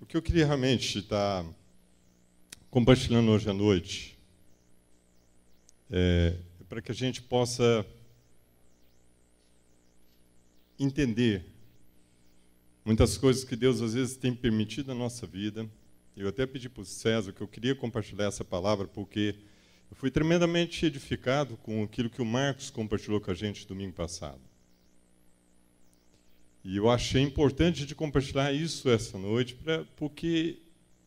que eu queria realmente estar compartilhando hoje à noite é para que a gente possa entender muitas coisas que Deus às vezes tem permitido na nossa vida. Eu até pedi para o César que eu queria compartilhar essa palavra porque eu fui tremendamente edificado com aquilo que o Marcos compartilhou com a gente domingo passado. E eu achei importante de compartilhar isso essa noite, porque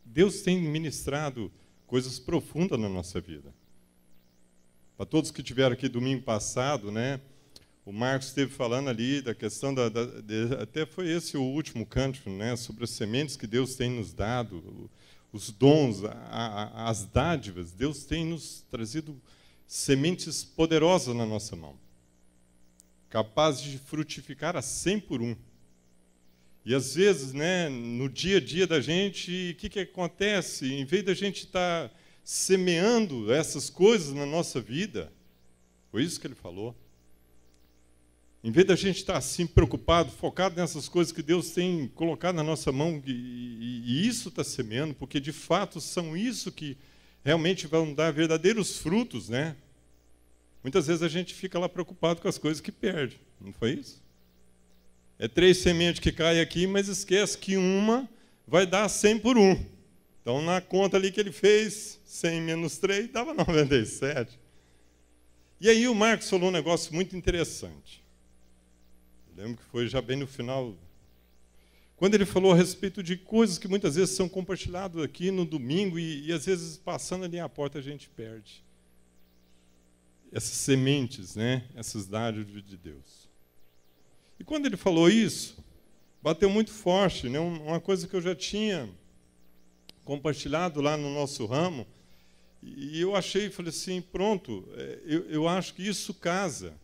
Deus tem ministrado coisas profundas na nossa vida. Para todos que estiveram aqui domingo passado, né, o Marcos esteve falando ali da questão até foi esse o último canto, né, sobre as sementes que Deus tem nos dado, os dons, as dádivas. Deus tem nos trazido sementes poderosas na nossa mão, capazes de frutificar a 100 por 1. E às vezes, né, no dia a dia da gente, o que acontece? Em vez da gente estar semeando essas coisas na nossa vida, foi isso que ele falou. Em vez da gente estar assim preocupado, focado nessas coisas que Deus tem colocado na nossa mão, e isso está semeando, porque de fato são isso que realmente vão dar verdadeiros frutos, né? Muitas vezes a gente fica lá preocupado com as coisas que perde, não foi isso? É 3 sementes que caem aqui, mas esquece que uma vai dar 100 por 1. Então, na conta ali que ele fez, 100 menos 3, dava 97. E aí o Marcos falou um negócio muito interessante. Eu lembro que foi já bem no final, quando ele falou a respeito de coisas que muitas vezes são compartilhadas aqui no domingo e às vezes passando ali à porta a gente perde. Essas sementes, né? Essas dádivas de Deus. E quando ele falou isso, bateu muito forte, né? Uma coisa que eu já tinha compartilhado lá no nosso ramo, e eu falei assim, pronto, eu acho que isso casa,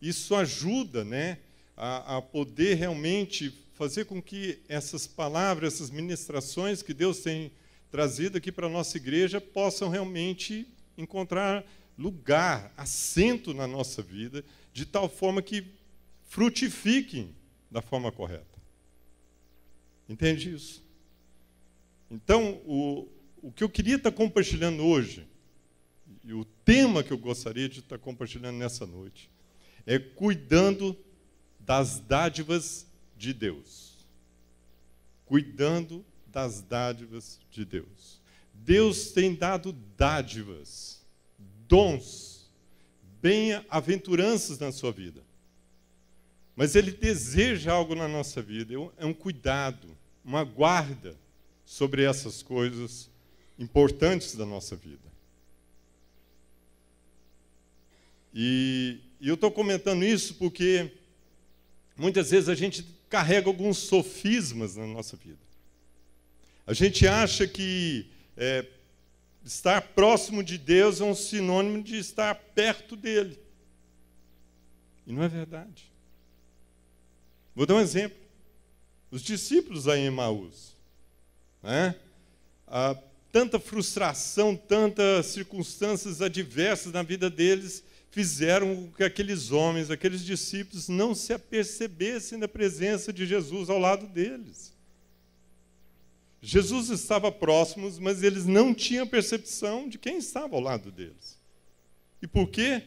isso ajuda, né, a poder realmente fazer com que essas palavras, essas ministrações que Deus tem trazido aqui para a nossa igreja possam realmente encontrar lugar, assento na nossa vida, de tal forma que frutifiquem da forma correta. Entende isso? Então, o que eu queria estar compartilhando hoje, e o tema que eu gostaria de estar compartilhando nessa noite, é cuidando das dádivas de Deus. Cuidando das dádivas de Deus. Deus tem dado dádivas, dons, bem-aventuranças na sua vida. Mas Ele deseja algo na nossa vida, é um cuidado, uma guarda sobre essas coisas importantes da nossa vida. E eu estou comentando isso porque muitas vezes a gente carrega alguns sofismas na nossa vida. A gente acha que estar próximo de Deus é um sinônimo de estar perto dele. E não é verdade. Vou dar um exemplo. Os discípulos aí em Emaús, né? Tanta frustração, tantas circunstâncias adversas na vida deles fizeram com que aqueles homens, aqueles discípulos, não se apercebessem da presença de Jesus ao lado deles. Jesus estava próximo, mas eles não tinham percepção de quem estava ao lado deles. E por quê?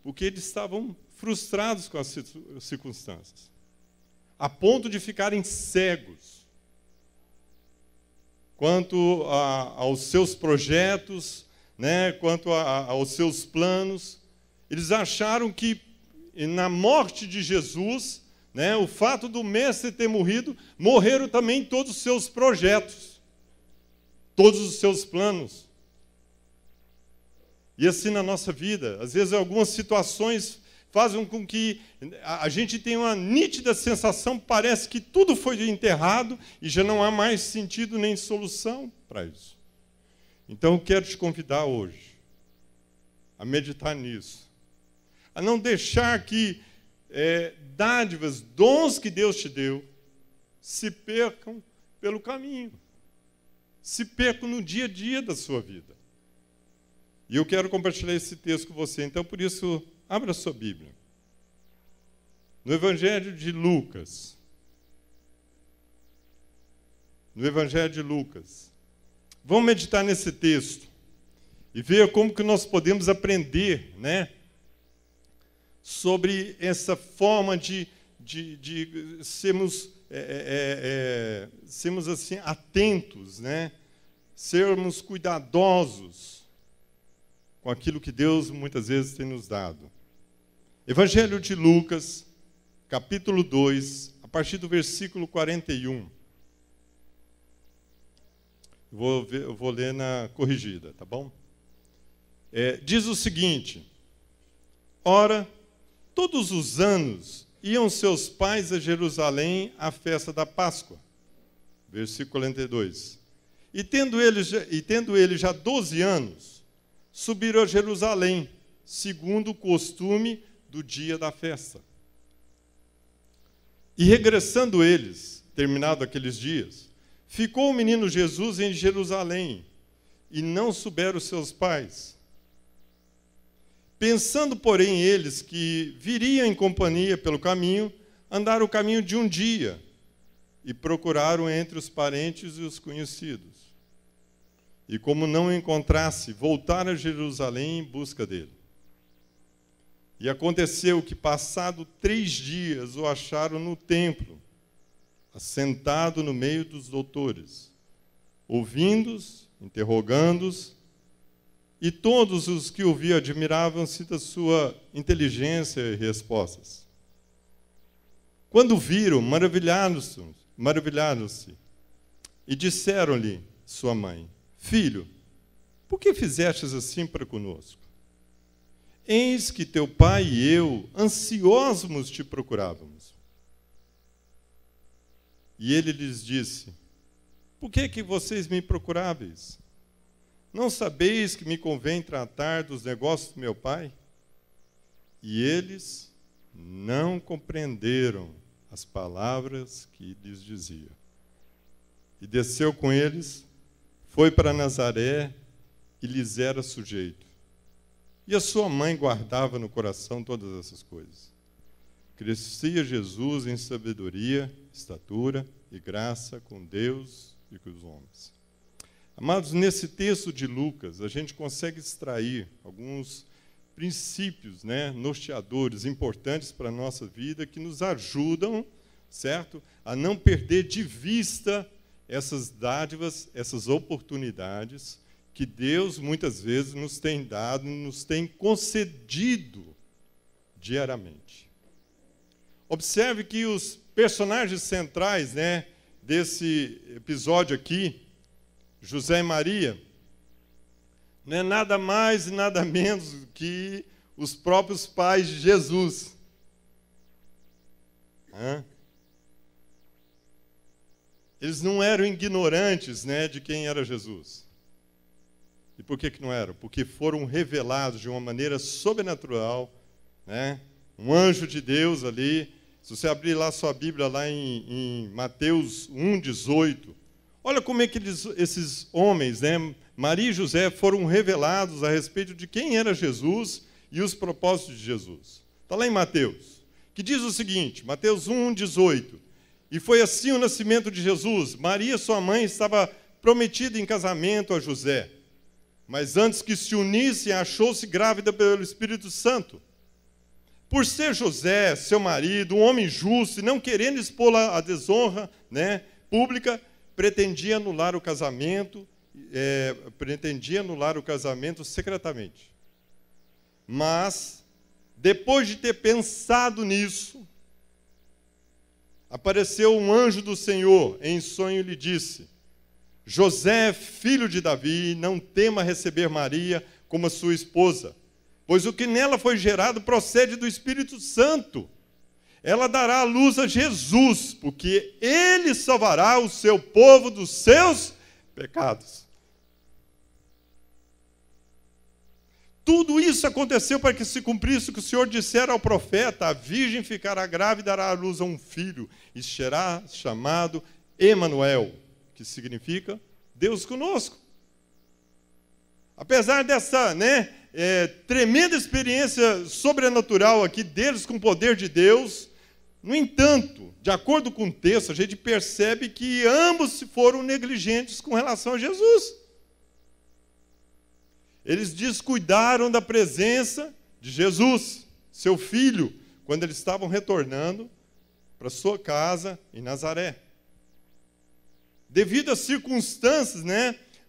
Porque eles estavam frustrados com as circunstâncias, a ponto de ficarem cegos quanto aos seus projetos, né, quanto aos seus planos. Eles acharam que na morte de Jesus, né, o fato do Mestre ter morrido, morreram também todos os seus projetos, todos os seus planos. E assim na nossa vida, às vezes algumas situações fazem com que a gente tenha uma nítida sensação, parece que tudo foi enterrado e já não há mais sentido nem solução para isso. Então eu quero te convidar hoje a meditar nisso, a não deixar que dádivas, dons que Deus te deu, se percam pelo caminho, se percam no dia a dia da sua vida. E eu quero compartilhar esse texto com você, então por isso, abra a sua Bíblia. No Evangelho de Lucas, no Evangelho de Lucas. Vamos meditar nesse texto e ver como que nós podemos aprender, né, sobre essa forma de sermos, sermos assim, atentos, né, sermos cuidadosos com aquilo que Deus muitas vezes tem nos dado. Evangelho de Lucas, capítulo 2, a partir do versículo 41. Eu vou ler na corrigida, tá bom? Diz o seguinte: ora, todos os anos iam seus pais a Jerusalém à festa da Páscoa. Versículo 42. E tendo ele já 12 anos, subiram a Jerusalém, segundo o costume do dia da festa. E regressando eles, terminado aqueles dias, ficou o menino Jesus em Jerusalém, e não souberam seus pais. Pensando, porém, eles que viriam em companhia pelo caminho, andaram o caminho de um dia, e procuraram entre os parentes e os conhecidos. E como não o encontrasse, voltaram a Jerusalém em busca dele. E aconteceu que, passado 3 dias, o acharam no templo, assentado no meio dos doutores, ouvindo-os, interrogando-os, e todos os que o viam admiravam-se da sua inteligência e respostas. Quando viram, maravilharam-se, e disseram-lhe sua mãe: Filho, por que fizestes assim para conosco? Eis que teu pai e eu, ansiosos, te procurávamos. E ele lhes disse: Por que vocês me procuráveis? Não sabeis que me convém tratar dos negócios do meu pai? E eles não compreenderam as palavras que lhes dizia. E desceu com eles, foi para Nazaré e lhes era sujeito. E a sua mãe guardava no coração todas essas coisas. Crescia Jesus em sabedoria, estatura e graça com Deus e com os homens. Amados, nesse texto de Lucas, a gente consegue extrair alguns princípios, né, norteadores importantes para a nossa vida que nos ajudam, certo, a não perder de vista essas dádivas, essas oportunidades que Deus muitas vezes nos tem dado, nos tem concedido diariamente. Observe que os personagens centrais, né, desse episódio aqui, José e Maria, não é nada mais e nada menos do que os próprios pais de Jesus. Eles não eram ignorantes, né, de quem era Jesus. E por que não eram? Porque foram revelados de uma maneira sobrenatural, né? Um anjo de Deus ali. Se você abrir lá sua Bíblia, lá em Mateus 1,18, olha como é que esses homens, né, Maria e José, foram revelados a respeito de quem era Jesus e os propósitos de Jesus. Está lá em Mateus, que diz o seguinte, Mateus 1,18. E foi assim o nascimento de Jesus. Maria, sua mãe, estava prometida em casamento a José. Mas antes que se unissem, achou-se grávida pelo Espírito Santo. Por ser José, seu marido, um homem justo, e não querendo expor a desonra, né, pública, pretendia anular o casamento secretamente. Mas, depois de ter pensado nisso, apareceu um anjo do Senhor em sonho e lhe disse: José, filho de Davi, não tema receber Maria como a sua esposa, pois o que nela foi gerado procede do Espírito Santo. Ela dará à luz a Jesus, porque ele salvará o seu povo dos seus pecados. Tudo isso aconteceu para que se cumprisse o que o Senhor dissera ao profeta: a virgem ficará grávida e dará à luz a um filho, e será chamado Emanuel, que significa Deus conosco. Apesar dessa, tremenda experiência sobrenatural aqui deles com o poder de Deus, No entanto, de acordo com o texto, a gente percebe que ambos foram negligentes com relação a Jesus. Eles descuidaram da presença de Jesus, seu filho, quando eles estavam retornando para sua casa em Nazaré. Devido às circunstâncias,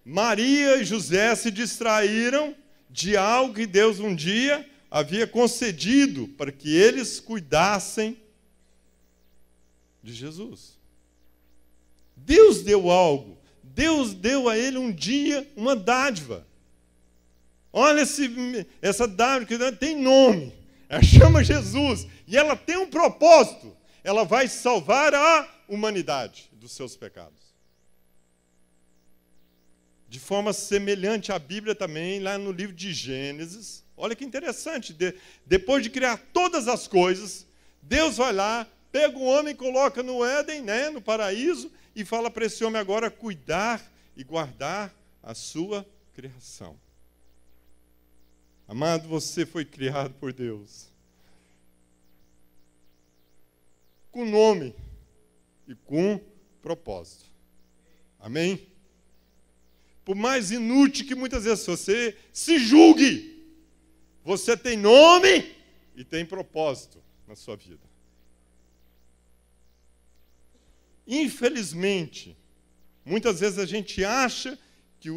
Maria e José se distraíram de algo que Deus um dia havia concedido para que eles cuidassem de Jesus. Deus deu algo. Deus deu a ele um dia uma dádiva. Olha essa dádiva que tem nome. Ela chama Jesus. E ela tem um propósito. Ela vai salvar a humanidade dos seus pecados. De forma semelhante à Bíblia também, lá no livro de Gênesis. Olha que interessante. Depois de criar todas as coisas, Deus vai lá, pega o homem, coloca no Éden, no paraíso, e fala para esse homem agora cuidar e guardar a sua criação. Amado, você foi criado por Deus. Com nome e com propósito. Amém? Por mais inútil que muitas vezes você se julgue, você tem nome e tem propósito na sua vida. Infelizmente, muitas vezes a gente acha que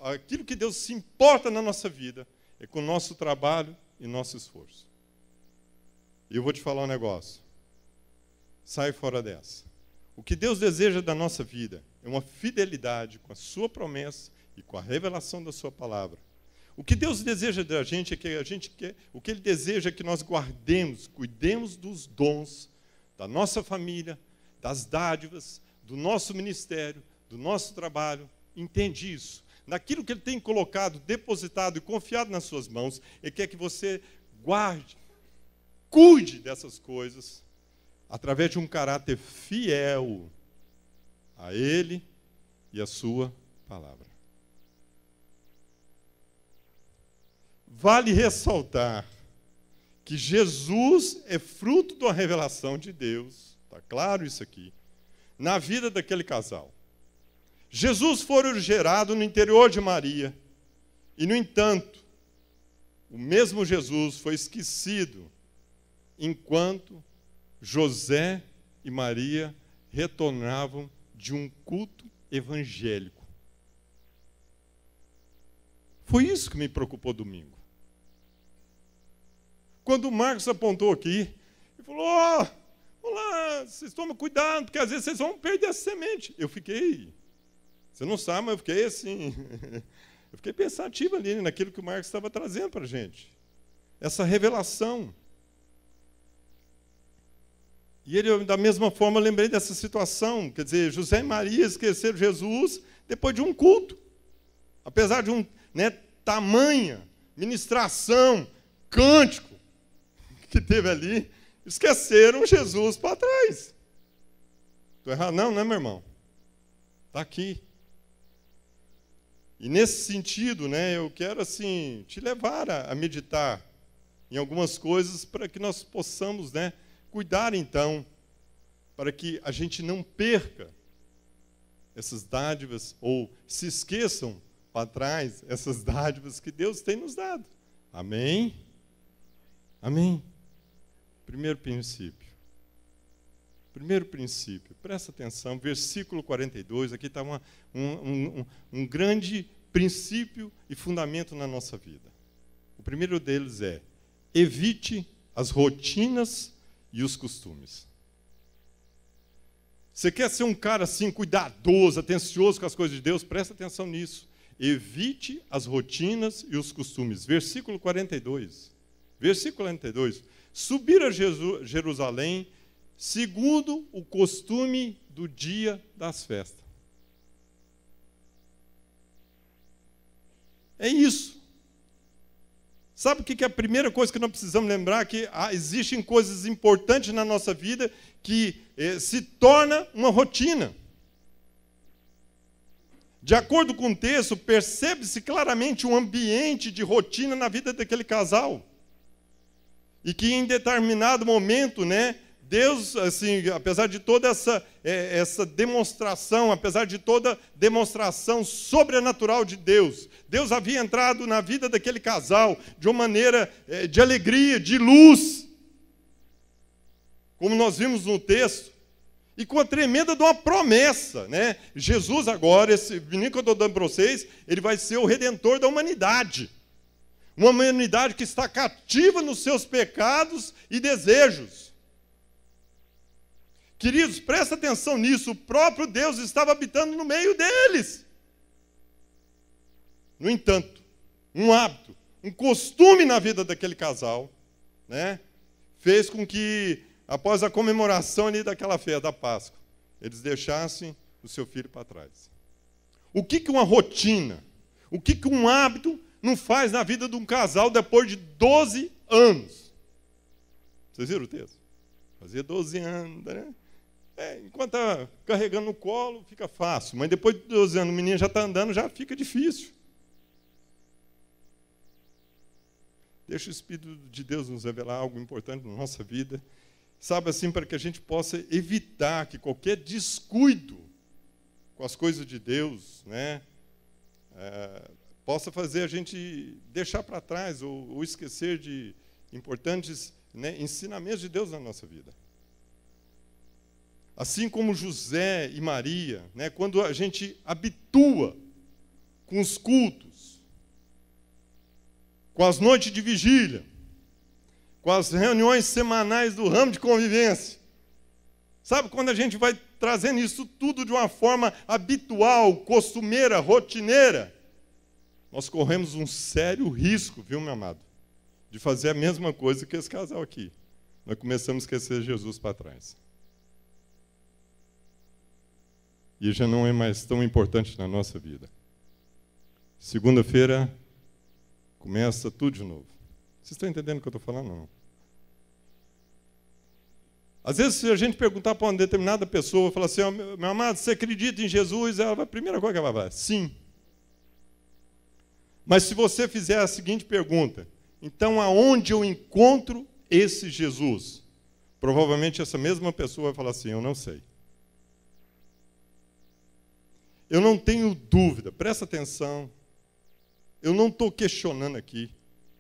aquilo que Deus se importa na nossa vida é com o nosso trabalho e nosso esforço. E eu vou te falar um negócio. Sai fora dessa. O que Deus deseja da nossa vida é uma fidelidade com a sua promessa e com a revelação da sua palavra. O que Deus deseja da gente é que o que Ele deseja é que nós guardemos, cuidemos dos dons da nossa família, das dádivas, do nosso ministério, do nosso trabalho. Entende isso? Naquilo que Ele tem colocado, depositado e confiado nas suas mãos, Ele quer que você guarde, cuide dessas coisas, através de um caráter fiel a Ele e a sua palavra. Vale ressaltar que Jesus é fruto de uma revelação de Deus, está claro isso aqui, na vida daquele casal. Jesus foi gerado no interior de Maria, e, no entanto, o mesmo Jesus foi esquecido enquanto José e Maria retornavam de um culto evangélico. Foi isso que me preocupou domingo. Quando o Marcos apontou aqui, ele falou, olá, vocês tomam cuidado, porque às vezes vocês vão perder a semente. Eu fiquei, você não sabe, mas eu fiquei assim, eu fiquei pensativo ali naquilo que o Marcos estava trazendo para a gente. Essa revelação. E ele, da mesma forma, lembrei dessa situação, quer dizer, José e Maria esqueceram Jesus depois de um culto. Apesar de tamanha ministração, cântico que teve ali, esqueceram Jesus para trás. Estou errado? Não, meu irmão? Está aqui. E nesse sentido, eu quero assim te levar a meditar em algumas coisas para que nós possamos, cuidar então, para que a gente não perca essas dádivas ou se esqueçam para trás essas dádivas que Deus tem nos dado. Amém? Amém? Primeiro princípio. Presta atenção, versículo 42, aqui está um grande princípio e fundamento na nossa vida. O primeiro deles é: evite as rotinas e os costumes. Você quer ser um cara assim, cuidadoso, atencioso com as coisas de Deus? Presta atenção nisso. Evite as rotinas e os costumes. Versículo 42. Subir a Jerusalém segundo o costume do dia das festas. É isso. Sabe o que é a primeira coisa que nós precisamos lembrar? Que existem coisas importantes na nossa vida que se torna uma rotina. De acordo com o texto, percebe-se claramente um ambiente de rotina na vida daquele casal. E que em determinado momento, Deus, assim, apesar de toda essa demonstração, apesar de toda demonstração sobrenatural de Deus, Deus havia entrado na vida daquele casal de uma maneira de alegria, de luz, como nós vimos no texto, e com a tremenda de uma promessa, né? Jesus agora, esse menino que eu estou dando para vocês, ele vai ser o redentor da humanidade. Uma humanidade que está cativa nos seus pecados e desejos. Queridos, presta atenção nisso, o próprio Deus estava habitando no meio deles. No entanto, um hábito, um costume na vida daquele casal, né, fez com que, após a comemoração ali daquela festa da Páscoa, eles deixassem o seu filho para trás. O que uma rotina, o que um hábito não faz na vida de um casal depois de 12 anos? Vocês viram o texto? Fazia 12 anos, né? Enquanto está carregando no colo, fica fácil. Mas depois de 12 anos, o menino já está andando, já fica difícil. Deixa o Espírito de Deus nos revelar algo importante na nossa vida. Sabe, assim, para que a gente possa evitar que qualquer descuido com as coisas de Deus, né, possa fazer a gente deixar para trás ou esquecer de importantes, né, ensinamentos de Deus na nossa vida. Assim como José e Maria, né, quando a gente habitua com os cultos, com as noites de vigília, com as reuniões semanais do ramo de convivência, sabe, quando a gente vai trazendo isso tudo de uma forma habitual, costumeira, rotineira, nós corremos um sério risco, viu, meu amado, de fazer a mesma coisa que esse casal aqui. Nós começamos a esquecer Jesus para trás. E já não é mais tão importante na nossa vida. Segunda-feira, começa tudo de novo. Vocês estão entendendo o que eu estou falando? Não. Às vezes, se a gente perguntar para uma determinada pessoa, falar assim, oh, meu amado, você acredita em Jesus? Ela vai, a primeira coisa que ela vai falar, sim. Mas se você fizer a seguinte pergunta, então aonde eu encontro esse Jesus? Provavelmente essa mesma pessoa vai falar assim, eu não sei. Eu não tenho dúvida, presta atenção, eu não estou questionando aqui,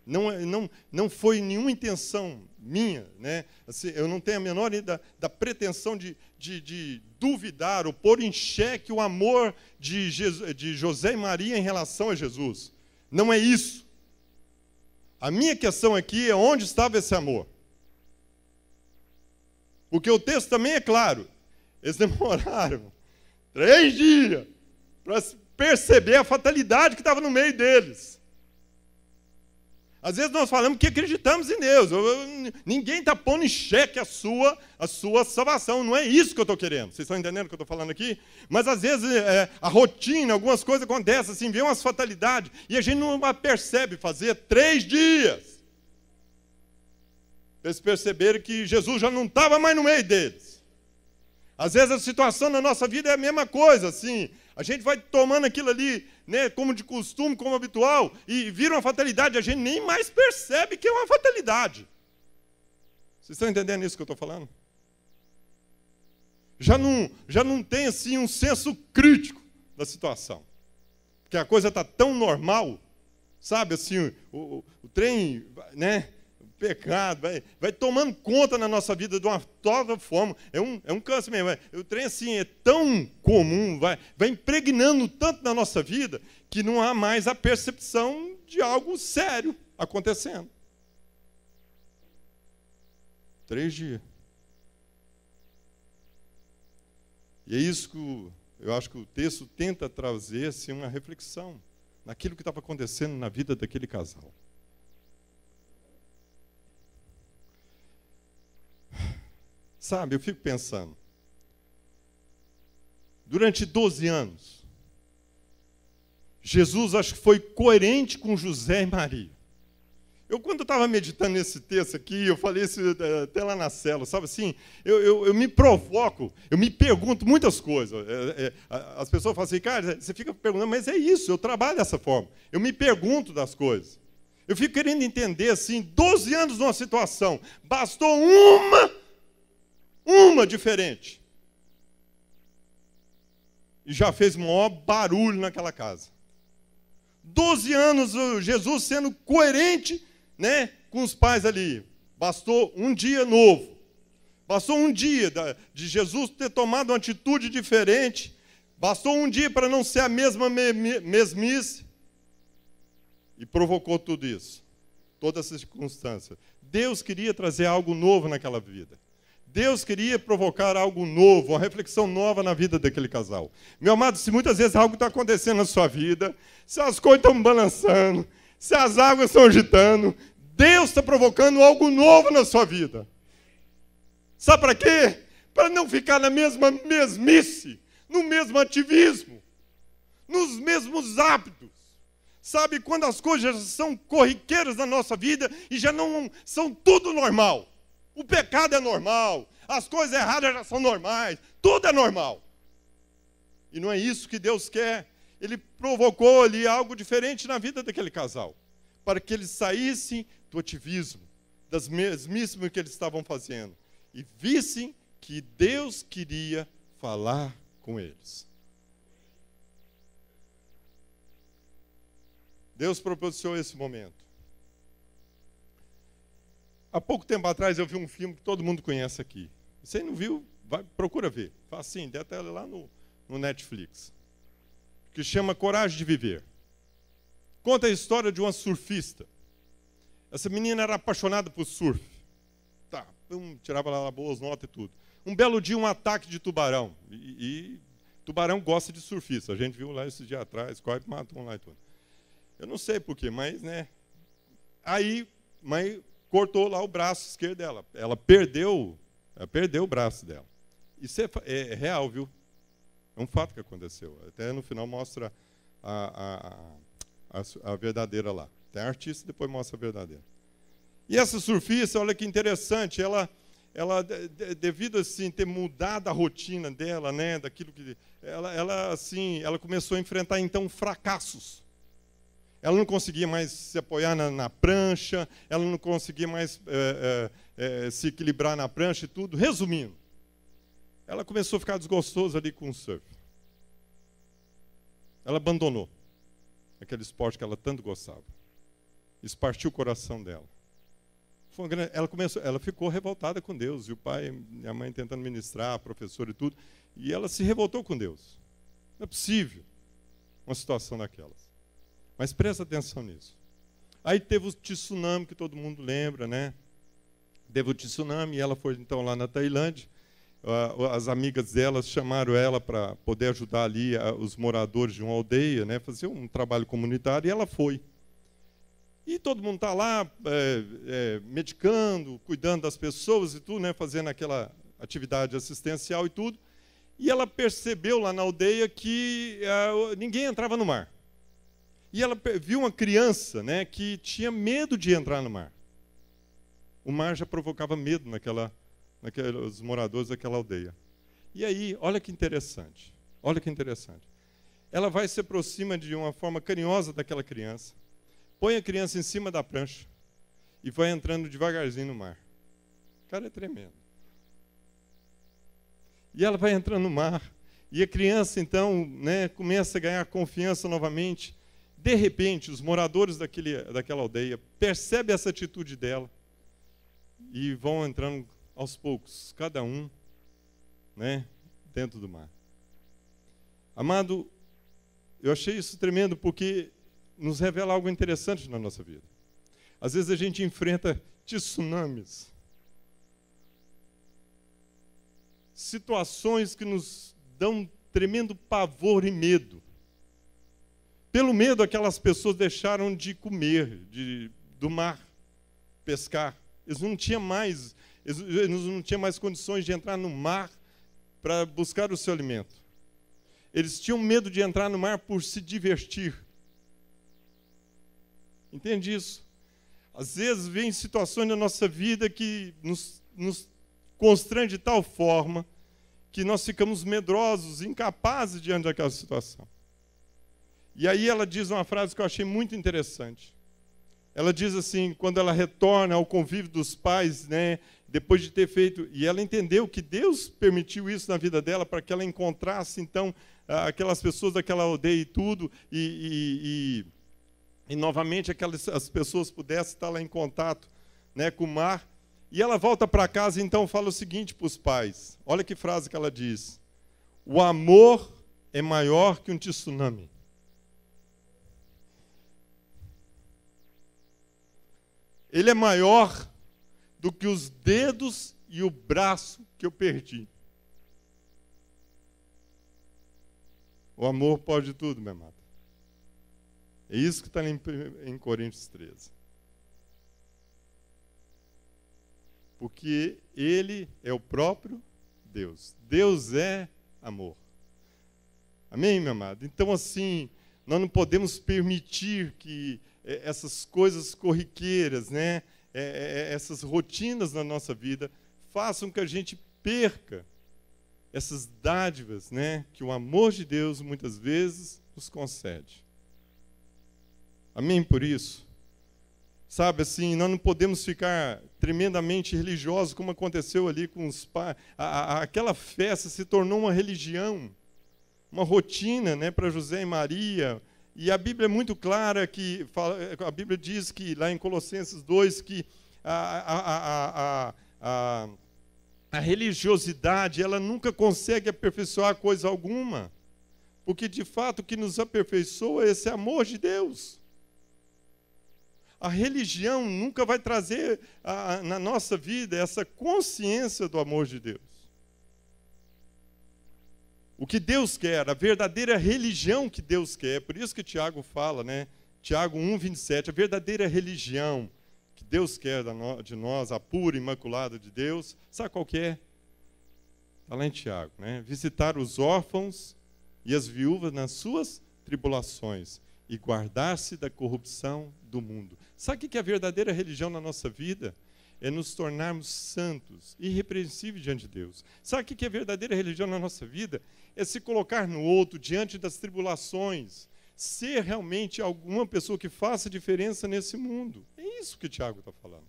não foi nenhuma intenção minha, né? Assim, eu não tenho a menor ideia da pretensão de duvidar ou pôr em xeque o amor de José e Maria em relação a Jesus. Não é isso. A minha questão aqui é onde estava esse amor. Porque o texto também é claro, eles demoraram 3 dias para perceber a fatalidade que estava no meio deles. Às vezes nós falamos que acreditamos em Deus. Ninguém está pondo em xeque a sua salvação. Não é isso que eu estou querendo. Vocês estão entendendo o que eu estou falando aqui? Mas às vezes a rotina, algumas coisas acontecem, assim, vem umas fatalidades, e a gente não percebe. Fazer 3 dias. Eles perceberam que Jesus já não estava mais no meio deles. Às vezes a situação na nossa vida é a mesma coisa, assim. A gente vai tomando aquilo ali, né, como de costume, como habitual, e vira uma fatalidade, a gente nem mais percebe que é uma fatalidade. Vocês estão entendendo isso que eu estou falando? Já não tem assim um senso crítico da situação. Porque a coisa está tão normal, sabe, assim, o trem, né? Pecado, vai tomando conta na nossa vida de uma toda forma, é um câncer mesmo, o trem assim é tão comum, vai impregnando tanto na nossa vida, que não há mais a percepção de algo sério acontecendo. 3 dias. E é isso que eu acho que o texto tenta trazer assim, uma reflexão naquilo que estava acontecendo na vida daquele casal. Sabe, eu fico pensando, durante 12 anos, Jesus acho que foi coerente com José e Maria. Eu, quando estava meditando nesse texto aqui, eu falei isso até lá na célula, sabe assim, eu me provoco, eu me pergunto muitas coisas. As pessoas falam assim, cara, você fica perguntando, mas é isso, eu trabalho dessa forma. Eu me pergunto das coisas. Eu fico querendo entender, assim, 12 anos numa situação, bastou uma Uma diferente. E já fez maior barulho naquela casa. 12 anos Jesus sendo coerente, né, com os pais ali. Bastou um dia novo. Bastou um dia de Jesus ter tomado uma atitude diferente. Bastou um dia para não ser a mesma mesmice. E provocou tudo isso. Toda essa circunstância. Deus queria trazer algo novo naquela vida. Deus queria provocar algo novo, uma reflexão nova na vida daquele casal. Meu amado, se muitas vezes algo está acontecendo na sua vida, se as coisas estão balançando, se as águas estão agitando, Deus está provocando algo novo na sua vida. Sabe para quê? Para não ficar na mesma mesmice, no mesmo ativismo, nos mesmos hábitos. Sabe, quando as coisas são corriqueiras na nossa vida e já não são tudo normal. O pecado é normal, as coisas erradas já são normais, tudo é normal. E não é isso que Deus quer. Ele provocou ali algo diferente na vida daquele casal, para que eles saíssem do ativismo, das mesmíssimas que eles estavam fazendo, e vissem que Deus queria falar com eles. Deus proporcionou esse momento. Há pouco tempo atrás eu vi um filme que todo mundo conhece aqui. Você não viu? Procura ver. Facinho, dê até lá no Netflix. Que chama Coragem de Viver. Conta a história de uma surfista. Essa menina era apaixonada por surf. Tá, tirava lá boas notas e tudo. Um belo dia, um ataque de tubarão. E tubarão gosta de surfista. A gente viu lá esse dia atrás, quase matou um lá e tudo. Eu não sei porquê, mas, né? Aí, mas cortou lá o braço esquerdo dela. Ela perdeu o braço dela. Isso é real, viu? É um fato que aconteceu. Até no final mostra a verdadeira lá. Tem a artista, depois mostra a verdadeira. E essa surfista, olha que interessante, ela devido assim ter mudado a rotina dela, né, daquilo que ela começou a enfrentar então fracassos. Ela não conseguia mais se apoiar na prancha, ela não conseguia mais se equilibrar na prancha e tudo. Resumindo, ela começou a ficar desgostosa ali com o surf. Ela abandonou aquele esporte que ela tanto gostava. Isso partiu o coração dela. Ela ficou revoltada com Deus, e o pai e a mãe tentando ministrar, a professora e tudo, e ela se revoltou com Deus. Não é possível uma situação daquelas. Mas presta atenção nisso. Aí teve o tsunami, que todo mundo lembra, né? Teve o tsunami, e ela foi então lá na Tailândia. As amigas dela chamaram ela para poder ajudar ali os moradores de uma aldeia, né? Fazer um trabalho comunitário, e ela foi. E todo mundo está lá medicando, cuidando das pessoas e tudo, né? Fazendo aquela atividade assistencial e tudo. E ela percebeu lá na aldeia que ninguém entrava no mar. E ela viu uma criança, né, que tinha medo de entrar no mar. O mar já provocava medo naqueles moradores daquela aldeia. E aí, olha que interessante. Olha que interessante. Ela vai se aproxima de uma forma carinhosa daquela criança, põe a criança em cima da prancha e vai entrando devagarzinho no mar. Cara, é tremendo. E ela vai entrando no mar, e a criança, então, né, começa a ganhar confiança novamente. De repente, os moradores daquela aldeia percebem essa atitude dela e vão entrando aos poucos, cada um, né, dentro do mar. Amado, eu achei isso tremendo porque nos revela algo interessante na nossa vida. Às vezes a gente enfrenta tsunamis, situações que nos dão tremendo pavor e medo. Pelo medo, aquelas pessoas deixaram de comer do mar, pescar. Eles não tinham mais condições de entrar no mar para buscar o seu alimento. Eles tinham medo de entrar no mar por se divertir. Entende isso? Às vezes vem situações na nossa vida que nos constrange de tal forma que nós ficamos medrosos, incapazes diante daquela situação. E aí ela diz uma frase que eu achei muito interessante. ela diz assim, quando ela retorna ao convívio dos pais, né, depois de ter feito, e ela entendeu que Deus permitiu isso na vida dela para que ela encontrasse, então, aquelas pessoas daquela aldeia e tudo, e novamente as pessoas pudessem estar lá em contato, né, com o mar. E ela volta para casa e então fala o seguinte para os pais. Olha que frase que ela diz. O amor é maior que um tsunami. Ele é maior do que os dedos e o braço que eu perdi. O amor pode tudo, minha amada. É isso que está em Coríntios 13. Porque Ele é o próprio Deus. Deus é amor. Amém, meu amado? Então, assim, nós não podemos permitir que essas coisas corriqueiras, né, essas rotinas na nossa vida, façam que a gente perca essas dádivas, né, que o amor de Deus muitas vezes nos concede. Amém por isso? Sabe, assim, nós não podemos ficar tremendamente religiosos, como aconteceu ali com os pais. Aquela festa se tornou uma religião, uma rotina, né, para José e Maria. E a Bíblia é muito clara, a Bíblia diz que, lá em Colossenses 2, que a religiosidade, ela nunca consegue aperfeiçoar coisa alguma. Porque, de fato, o que nos aperfeiçoa é esse amor de Deus. A religião nunca vai trazer na nossa vida essa consciência do amor de Deus. O que Deus quer, a verdadeira religião que Deus quer, por isso que Tiago fala, né? Tiago 1:27, a verdadeira religião que Deus quer de nós, a pura, imaculada de Deus, sabe qual que é? Está lá em Tiago, né? Visitar os órfãos e as viúvas nas suas tribulações e guardar-se da corrupção do mundo. Sabe o que é a verdadeira religião na nossa vida? É nos tornarmos santos, irrepreensíveis diante de Deus. Sabe o que é a verdadeira religião na nossa vida? É se colocar no outro, diante das tribulações, ser realmente alguma pessoa que faça diferença nesse mundo. É isso que o Tiago está falando.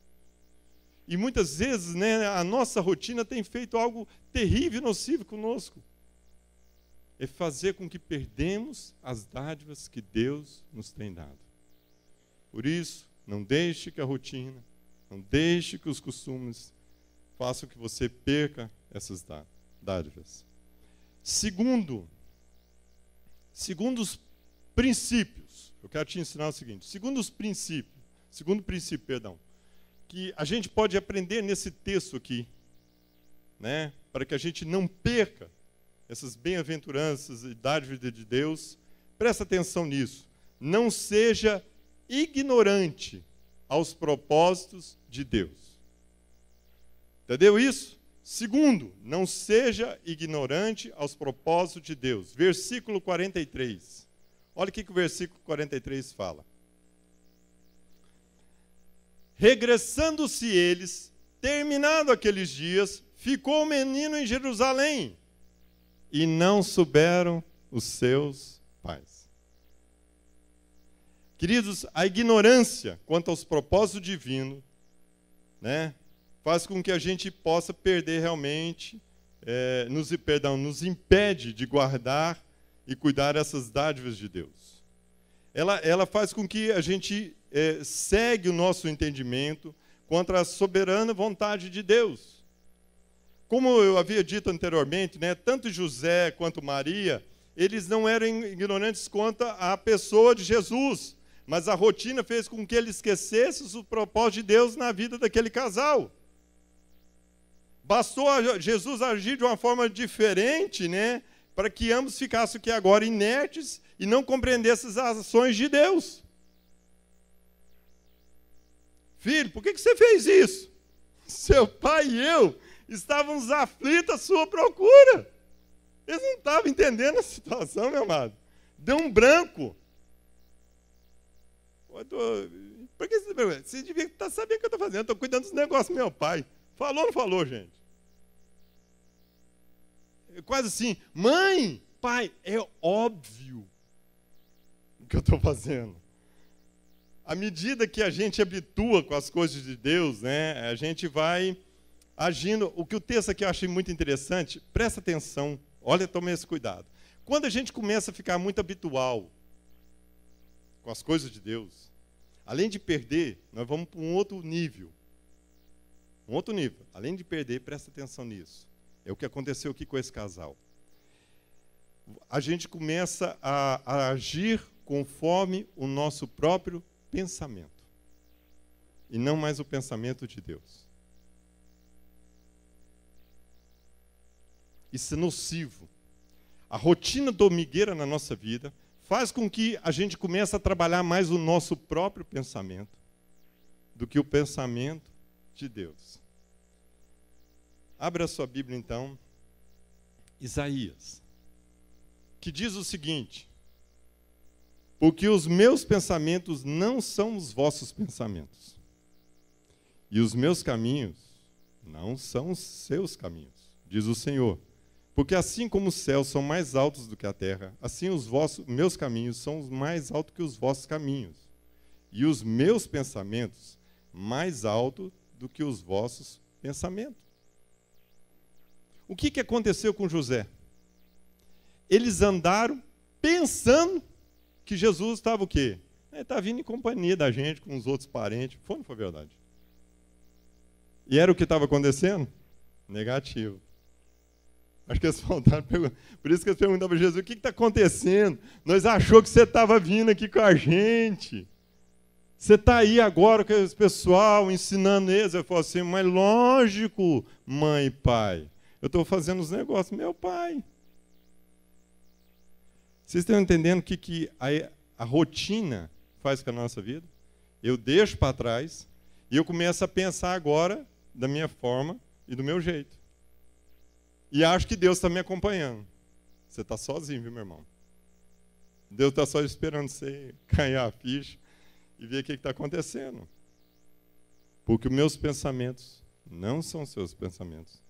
E muitas vezes, né, a nossa rotina tem feito algo terrível e nocivo conosco. É fazer com que perdemos as dádivas que Deus nos tem dado. Por isso, não deixe que a rotina, não deixe que os costumes façam que você perca essas dádivas. Segundo os princípios, eu quero te ensinar o seguinte, segundo princípio, que a gente pode aprender nesse texto aqui, né, para que a gente não perca essas bem-aventuranças e dádivas de Deus, presta atenção nisso. Não seja ignorante aos propósitos de Deus. Entendeu isso? Segundo, não seja ignorante aos propósitos de Deus. Versículo 43. Olha o que o versículo 43 fala. Regressando-se eles, terminado aqueles dias, ficou o menino em Jerusalém, e não souberam os seus pais. Queridos, a ignorância quanto aos propósitos divinos, né, faz com que a gente possa perder realmente, nos impede de guardar e cuidar dessas dádivas de Deus. Ela faz com que a gente segue o nosso entendimento contra a soberana vontade de Deus. Como eu havia dito anteriormente, né, tanto José quanto Maria, eles não eram ignorantes quanto à pessoa de Jesus, mas a rotina fez com que eles esquecessem o propósito de Deus na vida daquele casal. Bastou Jesus agir de uma forma diferente, né, para que ambos ficassem aqui agora inertes e não compreendessem as ações de Deus. Filho, por que você fez isso? Seu pai e eu estávamos aflitos à sua procura. Eles não estavam entendendo a situação, meu amado. Deu um branco. Por que você devia estar sabendo o que eu estou fazendo? Estou cuidando dos negócios do meu pai. Falou ou não falou, gente? Quase assim, mãe, pai, é óbvio o que eu estou fazendo. à medida que a gente habitua com as coisas de Deus, né, a gente vai agindo. O que o texto aqui eu achei muito interessante, presta atenção, olha, tome esse cuidado. Quando a gente começa a ficar muito habitual com as coisas de Deus, além de perder, nós vamos para um outro nível. Um outro nível. Além de perder, presta atenção nisso. É o que aconteceu aqui com esse casal. A gente começa a agir conforme o nosso próprio pensamento. E não mais o pensamento de Deus. Isso é nocivo. A rotina dormigueira na nossa vida faz com que a gente comece a trabalhar mais o nosso próprio pensamento do que o pensamento de Deus. Abra a sua Bíblia, então, Isaías, que diz o seguinte: porque os meus pensamentos não são os vossos pensamentos, e os meus caminhos não são os seus caminhos, diz o Senhor. Porque assim como os céus são mais altos do que a terra, assim os meus caminhos são mais altos que os vossos caminhos, e os meus pensamentos mais altos do que os vossos pensamentos. O que aconteceu com José? Eles andaram pensando que Jesus estava o quê? Ele estava vindo em companhia da gente, com os outros parentes. Foi ou não foi verdade? E era o que estava acontecendo? Negativo. Acho que eles faltaram, por isso que eles perguntavam para Jesus: o que está acontecendo? Nós achamos que você estava vindo aqui com a gente. Você está aí agora com esse pessoal, ensinando eles. Eu falo assim: mas lógico, mãe e pai. Eu estou fazendo os negócios, meu pai. Vocês estão entendendo o que a rotina faz com a nossa vida? Eu deixo para trás e eu começo a pensar agora da minha forma e do meu jeito. E acho que Deus está me acompanhando. Você está sozinho, viu, meu irmão? Deus está só esperando você cair a ficha e ver o que está acontecendo. Porque os meus pensamentos não são seus pensamentos.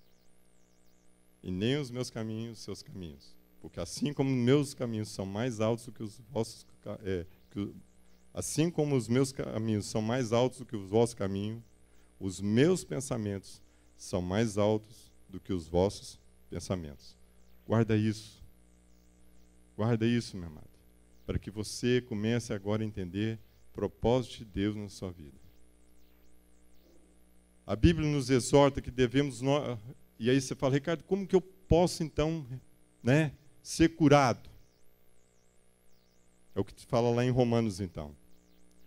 E nem os meus caminhos, seus caminhos. Porque assim como os meus caminhos são mais altos do que os vossos, assim como os meus caminhos são mais altos do que os vossos caminhos, os meus pensamentos são mais altos do que os vossos pensamentos. Guarda isso. Guarda isso, meu amado. Para que você comece agora a entender o propósito de Deus na sua vida. A Bíblia nos exorta que devemos... E aí você fala: Ricardo, como que eu posso então, né, ser curado? É o que te fala lá em Romanos, então.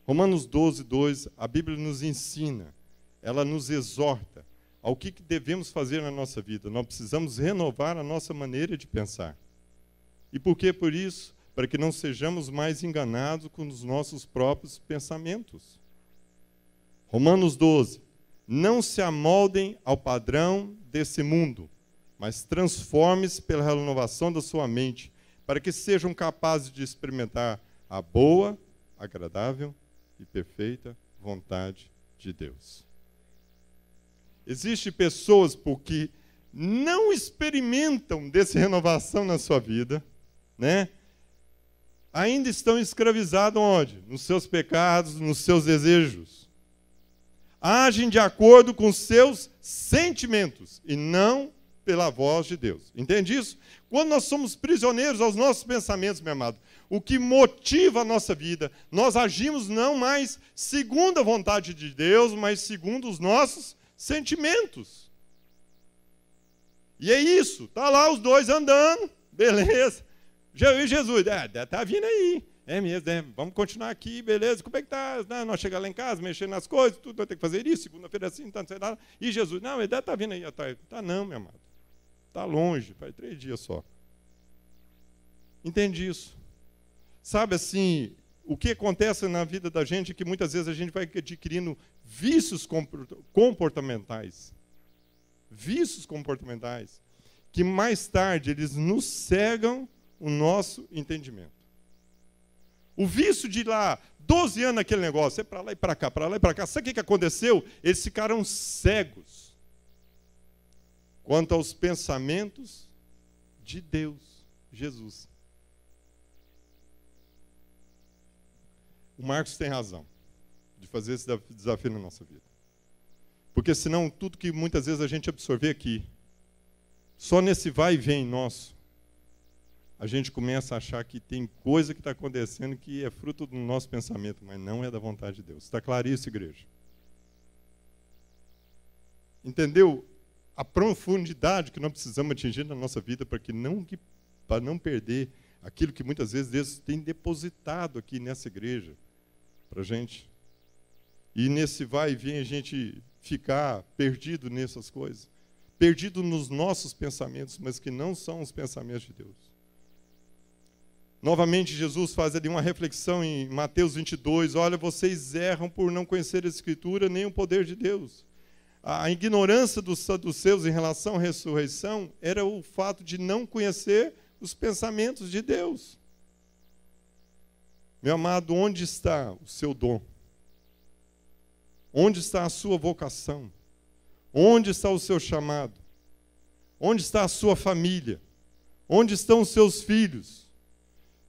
Romanos 12, 2, a Bíblia nos ensina, ela nos exorta ao que devemos fazer na nossa vida. Nós precisamos renovar a nossa maneira de pensar. E por que por isso? Para que não sejamos mais enganados com os nossos próprios pensamentos. Romanos 12. Não se amoldem ao padrão desse mundo, mas transforme-se pela renovação da sua mente, para que sejam capazes de experimentar a boa, agradável e perfeita vontade de Deus. Existem pessoas porque não experimentam dessa renovação na sua vida, né? Ainda estão escravizados onde? Nos seus pecados, nos seus desejos. Agem de acordo com seus sentimentos e não pela voz de Deus. Entende isso? Quando nós somos prisioneiros aos nossos pensamentos, meu amado, o que motiva a nossa vida, nós agimos não mais segundo a vontade de Deus, mas segundo os nossos sentimentos. E é isso. Tá lá os dois andando, beleza. E Jesus, tá vindo aí. É mesmo, vamos continuar aqui, beleza. Como é que tá? Não, nós chegamos lá em casa, mexendo nas coisas, tudo, vai ter que fazer isso, segunda-feira assim, tanto, sei lá. E Jesus, não, ele deve estar vindo aí. Tá não, meu amado. Está longe, faz 3 dias só. Entende isso? Sabe assim, o que acontece na vida da gente é que muitas vezes a gente vai adquirindo vícios comportamentais. Vícios comportamentais. Que mais tarde eles nos cegam o nosso entendimento. O vício de ir lá, 12 anos naquele negócio, é para lá e para cá, para lá e para cá. Sabe o que aconteceu? Eles ficaram cegos quanto aos pensamentos de Deus, Jesus. O Marcos tem razão. de fazer esse desafio na nossa vida. Porque senão tudo que muitas vezes a gente absorver aqui, só nesse vai e vem nosso, a gente começa a achar que tem coisa que está acontecendo que é fruto do nosso pensamento, mas não é da vontade de Deus. Está claro isso, igreja? Entendeu a profundidade que nós precisamos atingir na nossa vida para não perder aquilo que muitas vezes Deus tem depositado aqui nessa igreja para a gente? E nesse vai e vem a gente ficar perdido nessas coisas, perdido nos nossos pensamentos, mas que não são os pensamentos de Deus. Novamente, Jesus faz ali uma reflexão em Mateus 22, olha, vocês erram por não conhecer a Escritura nem o poder de Deus. A ignorância dos saduceus em relação à ressurreição era o fato de não conhecer os pensamentos de Deus. Meu amado, onde está o seu dom? Onde está a sua vocação? Onde está o seu chamado? Onde está a sua família? Onde estão os seus filhos?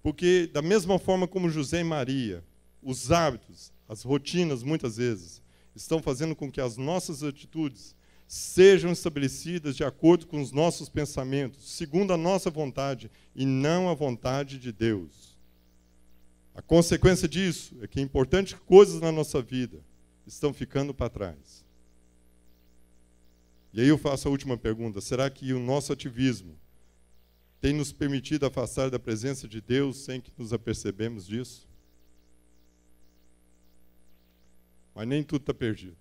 Porque, da mesma forma como José e Maria, os hábitos, as rotinas, muitas vezes, estão fazendo com que as nossas atitudes sejam estabelecidas de acordo com os nossos pensamentos, segundo a nossa vontade, e não a vontade de Deus. A consequência disso é que importantes coisas na nossa vida estão ficando para trás. E aí eu faço a última pergunta, será que o nosso ativismo tem nos permitido afastar da presença de Deus sem que nos apercebemos disso? Mas nem tudo está perdido.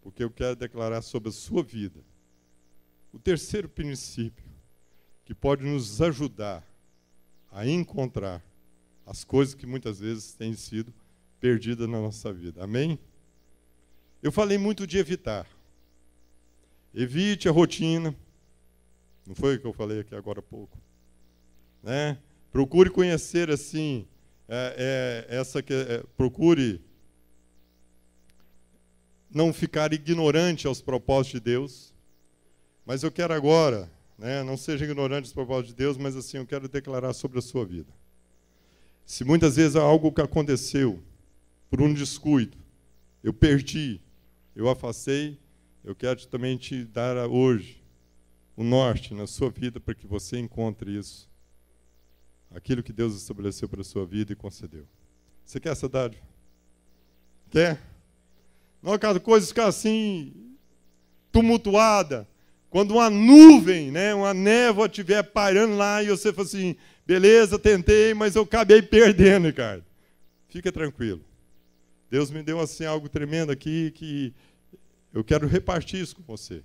Porque eu quero declarar sobre a sua vida o terceiro princípio que pode nos ajudar a encontrar as coisas que muitas vezes têm sido perdidas na nossa vida. Amém? Eu falei muito de evitar. Evite a rotina. Não foi o que eu falei aqui agora há pouco? Né? Procure conhecer assim, procure não ficar ignorante aos propósitos de Deus. Mas eu quero agora, né, não seja ignorante aos propósitos de Deus, mas assim, eu quero declarar sobre a sua vida. Se muitas vezes há algo que aconteceu por um descuido, eu perdi, eu afastei, eu quero também te dar hoje o norte na sua vida para que você encontre isso. Aquilo que Deus estabeleceu para a sua vida e concedeu. Você quer essa dádiva? Quer? Não, cada coisa ficar assim, tumultuada. Quando uma nuvem, né, uma névoa estiver pairando lá e você fala assim, beleza, tentei, mas eu acabei perdendo, Ricardo. Fica tranquilo. Deus me deu assim algo tremendo aqui que eu quero repartir isso com você.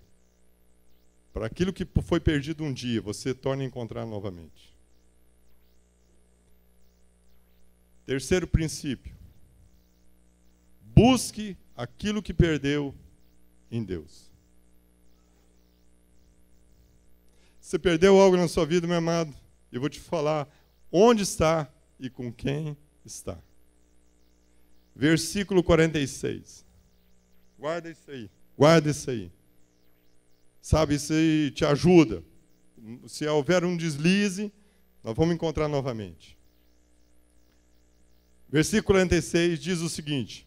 Para aquilo que foi perdido um dia, você torna a encontrar novamente. Terceiro princípio. Busque aquilo que perdeu em Deus. Você perdeu algo na sua vida, meu amado? Eu vou te falar onde está e com quem está. Versículo 46. Guarda isso aí. Guarda isso aí. Sabe, isso aí te ajuda. Se houver um deslize, nós vamos encontrar novamente. Versículo 46 diz o seguinte: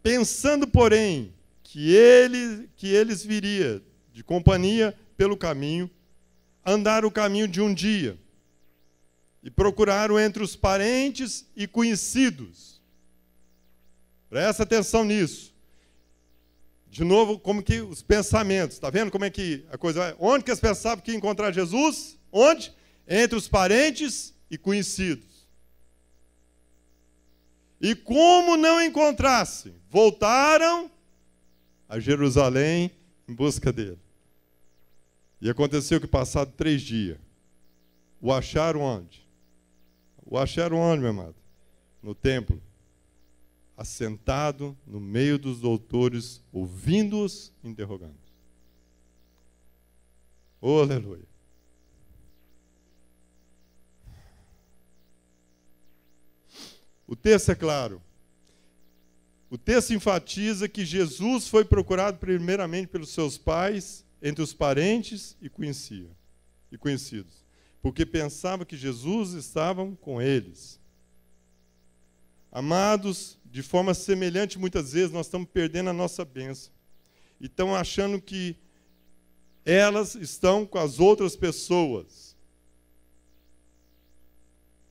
pensando, porém, que eles viria de companhia pelo caminho, andar o caminho de um dia, e procuraram entre os parentes e conhecidos. Presta atenção nisso. De novo, como que os pensamentos, está vendo como é que a coisa vai? Onde que eles pensavam que ia encontrar Jesus? Onde? Entre os parentes e conhecidos. E como não encontrassem, voltaram a Jerusalém em busca dele. E aconteceu que, passado 3 dias, o acharam onde? O acharam onde, meu amado? No templo. Assentado no meio dos doutores, ouvindo-os, interrogando. Oh, aleluia. O texto é claro. O texto enfatiza que Jesus foi procurado primeiramente pelos seus pais, entre os parentes e conhecidos, porque pensava que Jesus estava com eles. Amados, de forma semelhante, muitas vezes, nós estamos perdendo a nossa bênção. E estão achando que elas estão com as outras pessoas.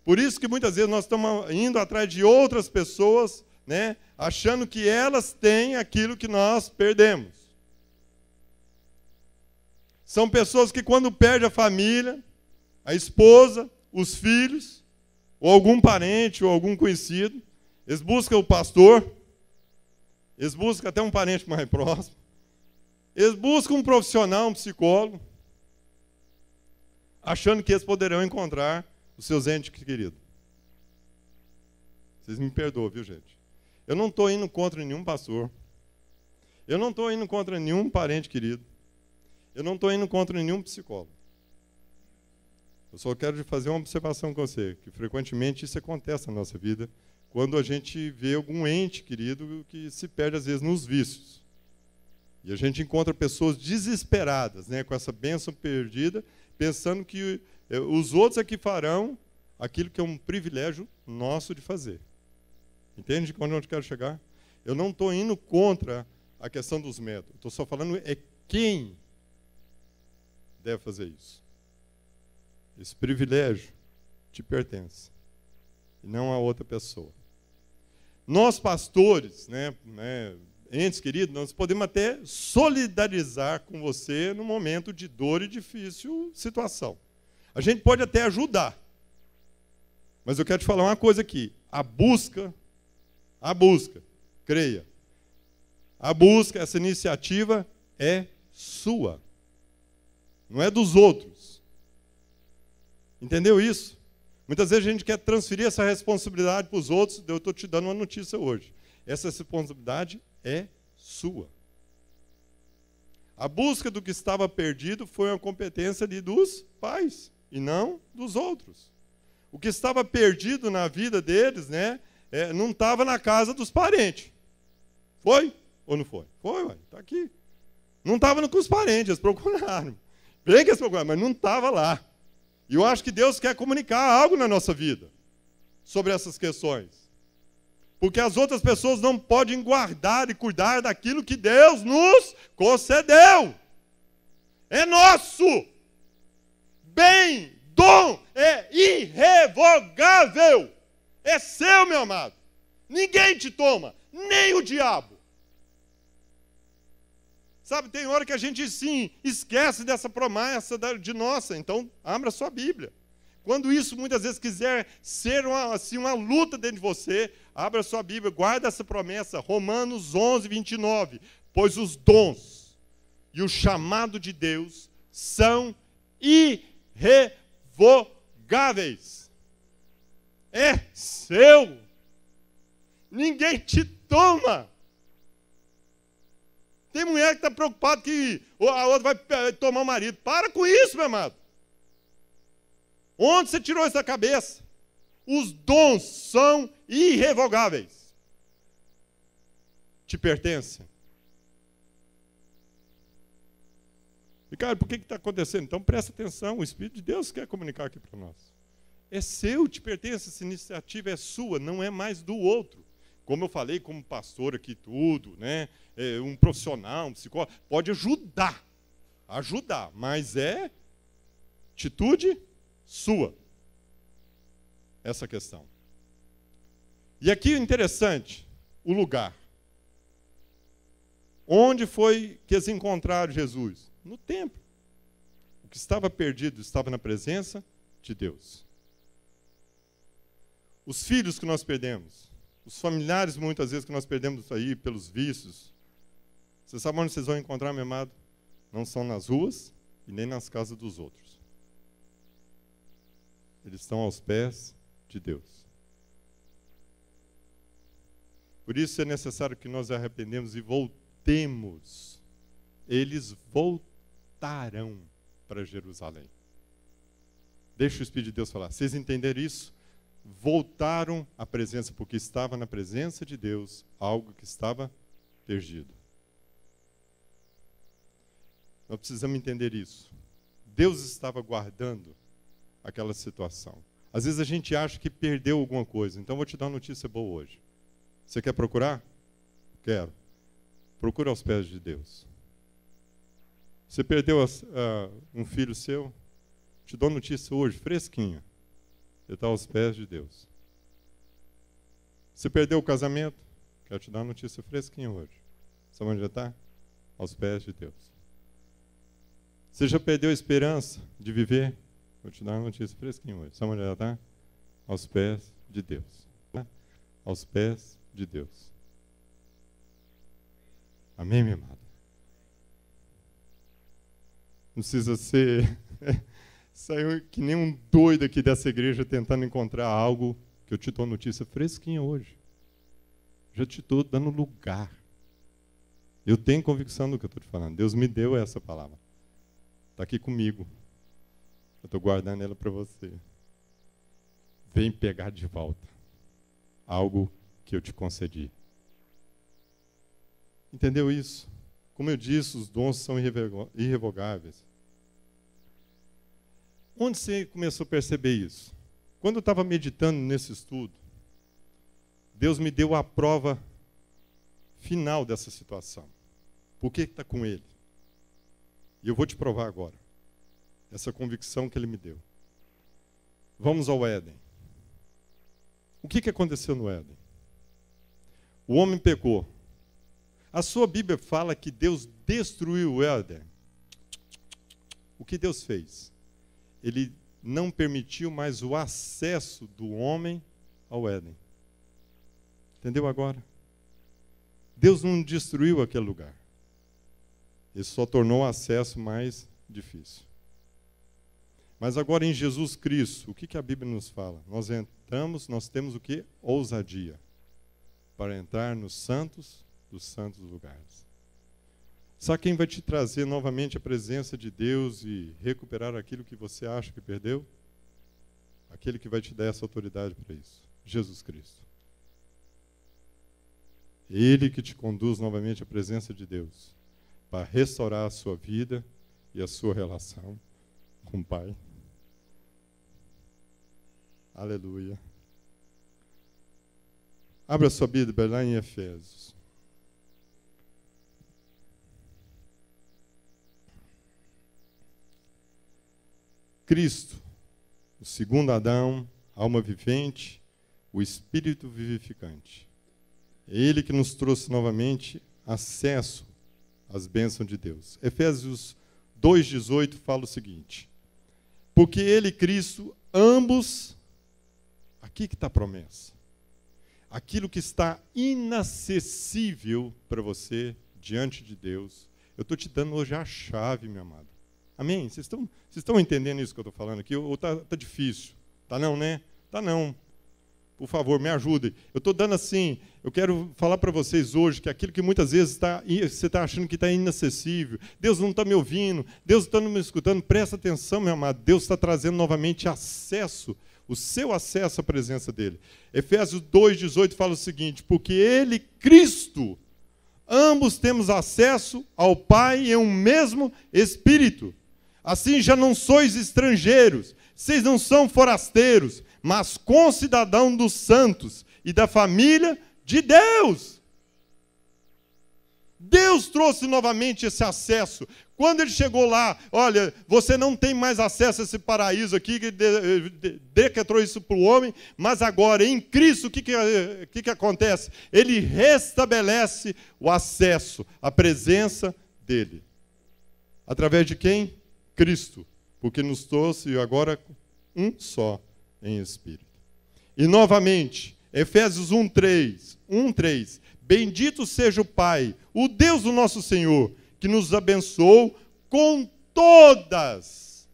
Por isso que muitas vezes nós estamos indo atrás de outras pessoas, né, achando que elas têm aquilo que nós perdemos. São pessoas que quando perdem a família, a esposa, os filhos, ou algum parente, ou algum conhecido, eles buscam o pastor, eles buscam até um parente mais próximo, eles buscam um profissional, um psicólogo, achando que eles poderão encontrar os seus entes queridos. Vocês me perdoam, viu, gente? Eu não estou indo contra nenhum pastor. Eu não estou indo contra nenhum parente querido. Eu não estou indo contra nenhum psicólogo. Eu só quero fazer uma observação com você, que frequentemente isso acontece na nossa vida, quando a gente vê algum ente querido que se perde, às vezes, nos vícios. E a gente encontra pessoas desesperadas, né, com essa bênção perdida, pensando que os outros é que farão aquilo que é um privilégio nosso de fazer. Entende onde eu quero chegar? Eu não estou indo contra a questão dos métodos. Estou só falando quem deve fazer isso. Esse privilégio te pertence, e não a outra pessoa. Nós, pastores, entes queridos, nós podemos até solidarizar com você no momento de dor e difícil situação. A gente pode até ajudar. Mas eu quero te falar uma coisa aqui. A busca, creia, a busca, essa iniciativa é sua. Não é dos outros. Entendeu isso? Muitas vezes a gente quer transferir essa responsabilidade para os outros. Eu estou te dando uma notícia hoje. Essa responsabilidade é sua. A busca do que estava perdido foi uma competência ali dos pais e não dos outros. O que estava perdido na vida deles, não estava na casa dos parentes. Foi ou não foi? Foi, está aqui. Não estava com os parentes, eles procuraram. Bem que eles procuraram, mas não estava lá. E eu acho que Deus quer comunicar algo na nossa vida sobre essas questões. Porque as outras pessoas não podem guardar e cuidar daquilo que Deus nos concedeu. É nosso. Bem, dom é irrevogável. É seu, meu amado. Ninguém te toma, nem o diabo. Sabe, tem hora que a gente, sim, esquece dessa promessa de nossa. Então, abra sua Bíblia. Quando isso, muitas vezes, quiser ser uma luta dentro de você, abra sua Bíblia, guarda essa promessa. Romanos 11, 29. Pois os dons e o chamado de Deus são irrevogáveis. É seu. Ninguém te toma. Tem mulher que está preocupada que a outra vai tomar o marido. Para com isso, meu amado. Onde você tirou isso da cabeça? Os dons são irrevogáveis. Te pertencem. E, cara, por que está acontecendo? Então, presta atenção. O Espírito de Deus quer comunicar aqui para nós. É seu, te pertence. Essa iniciativa é sua, não é mais do outro. Como eu falei, como pastor aqui, tudo, um profissional, um psicólogo, pode ajudar, mas é atitude sua, essa questão. E aqui o interessante, o lugar. Onde foi que eles encontraram Jesus? No templo. O que estava perdido estava na presença de Deus. Os filhos que nós perdemos, os familiares, muitas vezes, que nós perdemos aí pelos vícios. Você sabe onde vocês vão encontrar, meu amado? Não são nas ruas e nem nas casas dos outros. Eles estão aos pés de Deus. Por isso é necessário que nós arrependemos e voltemos. Eles voltarão para Jerusalém. Deixa o Espírito de Deus falar. Vocês entenderam isso? Voltaram à presença, porque estava na presença de Deus algo que estava perdido. Nós precisamos entender isso. Deus estava guardando aquela situação. Às vezes a gente acha que perdeu alguma coisa. Então, vou te dar uma notícia boa hoje. Você quer procurar? Quero. Procura aos pés de Deus. Você perdeu um filho seu? Te dou notícia hoje, fresquinha. Ele está aos pés de Deus. Você perdeu o casamento? Quero te dar uma notícia fresquinha hoje. Sabe onde já está? Aos pés de Deus. Você já perdeu a esperança de viver? Vou te dar uma notícia fresquinha hoje. Sabe onde já está? Aos pés de Deus. Aos pés de Deus. Amém, minha amada? Não precisa ser... Saiu que nem um doido aqui dessa igreja tentando encontrar algo que eu te dou notícia fresquinha hoje. Já te estou dando lugar. Eu tenho convicção do que eu estou te falando. Deus me deu essa palavra. Está aqui comigo. Eu estou guardando ela para você. Vem pegar de volta algo que eu te concedi. Entendeu isso? Como eu disse, os dons são irrevogáveis. Onde você começou a perceber isso? Quando eu estava meditando nesse estudo, Deus me deu a prova final dessa situação. Por que está com ele? E eu vou te provar agora. Essa convicção que ele me deu. Vamos ao Éden. O que aconteceu no Éden? O homem pecou. A sua Bíblia fala que Deus destruiu o Éden. O que Deus fez? Ele não permitiu mais o acesso do homem ao Éden. Entendeu agora? Deus não destruiu aquele lugar. Ele só tornou o acesso mais difícil. Mas agora em Jesus Cristo, o que a Bíblia nos fala? Nós temos o quê? Ousadia. Para entrar nos santos dos santos lugares. Sabe quem vai te trazer novamente a presença de Deus e recuperar aquilo que você acha que perdeu? Aquele que vai te dar essa autoridade para isso. Jesus Cristo. Ele que te conduz novamente à presença de Deus, para restaurar a sua vida e a sua relação com o Pai. Aleluia. Abra sua Bíblia lá em Efésios. Cristo, o segundo Adão, alma vivente, o Espírito vivificante. É Ele que nos trouxe novamente acesso às bênçãos de Deus. Efésios 2,18 fala o seguinte: porque Ele, Cristo, ambos, aqui que está a promessa, aquilo que está inacessível para você diante de Deus, eu estou te dando hoje a chave, minha amada. Amém? Vocês estão entendendo isso que eu estou falando aqui? Ou está difícil? Está não, né? Está não. Por favor, me ajudem. Eu estou dando assim, eu quero falar para vocês hoje que aquilo que muitas vezes você está achando que está inacessível, Deus não está me ouvindo, Deus não está me escutando, presta atenção, meu amado. Deus está trazendo novamente acesso, o seu acesso à presença dEle. Efésios 2,18 fala o seguinte: porque Ele, Cristo, ambos temos acesso ao Pai em um mesmo Espírito. Assim já não sois estrangeiros, vocês não são forasteiros, mas concidadãos dos santos e da família de Deus. Deus trouxe novamente esse acesso. Quando ele chegou lá, olha, você não tem mais acesso a esse paraíso aqui, que decretou isso para o homem, mas agora, em Cristo, o que acontece? Ele restabelece o acesso, a presença dele. Através de quem? Cristo, porque nos trouxe agora um só em espírito. E novamente, Efésios 1:3, bendito seja o Pai, o Deus do nosso Senhor, que nos abençoou com todas